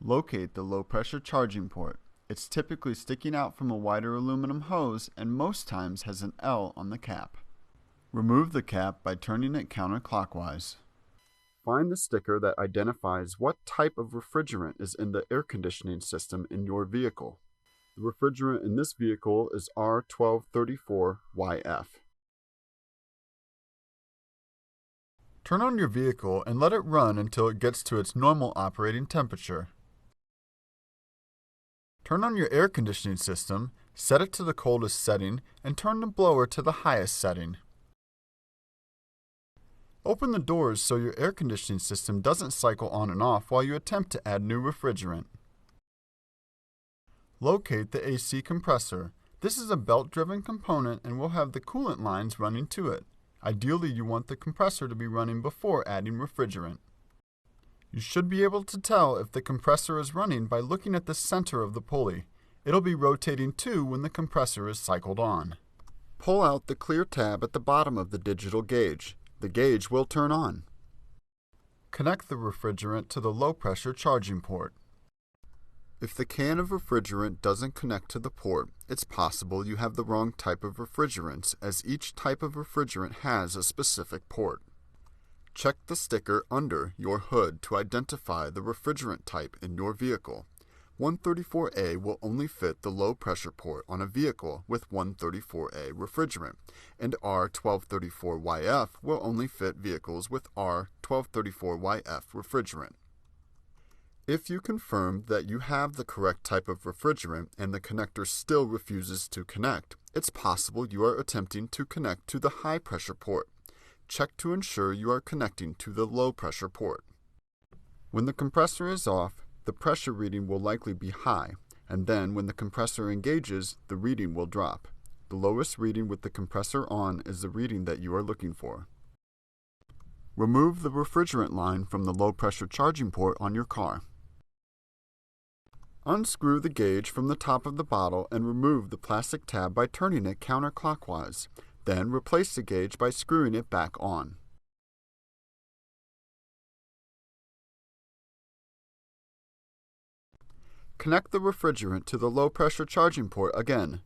Locate the low-pressure charging port. It's typically sticking out from a wider aluminum hose and most times has an L on the cap. Remove the cap by turning it counterclockwise. Find the sticker that identifies what type of refrigerant is in the air conditioning system in your vehicle. The refrigerant in this vehicle is R1234YF. Turn on your vehicle and let it run until it gets to its normal operating temperature. Turn on your air conditioning system, set it to the coldest setting, and turn the blower to the highest setting. Open the doors so your air conditioning system doesn't cycle on and off while you attempt to add new refrigerant. Locate the AC compressor. This is a belt-driven component and will have the coolant lines running to it. Ideally, you want the compressor to be running before adding refrigerant. You should be able to tell if the compressor is running by looking at the center of the pulley. It'll be rotating too when the compressor is cycled on. Pull out the clear tab at the bottom of the digital gauge. The gauge will turn on. Connect the refrigerant to the low-pressure charging port. If the can of refrigerant doesn't connect to the port, it's possible you have the wrong type of refrigerants, as each type of refrigerant has a specific port. Check the sticker under your hood to identify the refrigerant type in your vehicle. 134A will only fit the low-pressure port on a vehicle with 134A refrigerant, and R1234YF will only fit vehicles with R1234YF refrigerant. If you confirm that you have the correct type of refrigerant and the connector still refuses to connect, it's possible you are attempting to connect to the high-pressure port. Check to ensure you are connecting to the low-pressure port. When the compressor is off, the pressure reading will likely be high, and then when the compressor engages, the reading will drop. The lowest reading with the compressor on is the reading that you are looking for. Remove the refrigerant line from the low-pressure charging port on your car. Unscrew the gauge from the top of the bottle and remove the plastic tab by turning it counterclockwise. Then replace the gauge by screwing it back on. Connect the refrigerant to the low-pressure charging port again.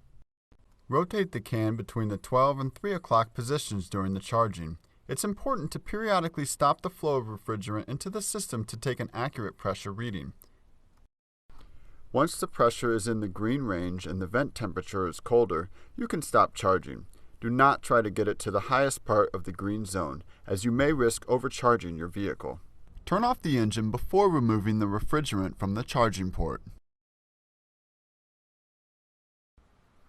Rotate the can between the 12 and 3 o'clock positions during the charging. It's important to periodically stop the flow of refrigerant into the system to take an accurate pressure reading. Once the pressure is in the green range and the vent temperature is colder, you can stop charging. Do not try to get it to the highest part of the green zone, as you may risk overcharging your vehicle. Turn off the engine before removing the refrigerant from the charging port.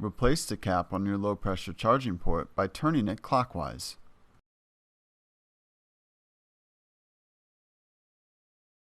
Replace the cap on your low-pressure charging port by turning it clockwise.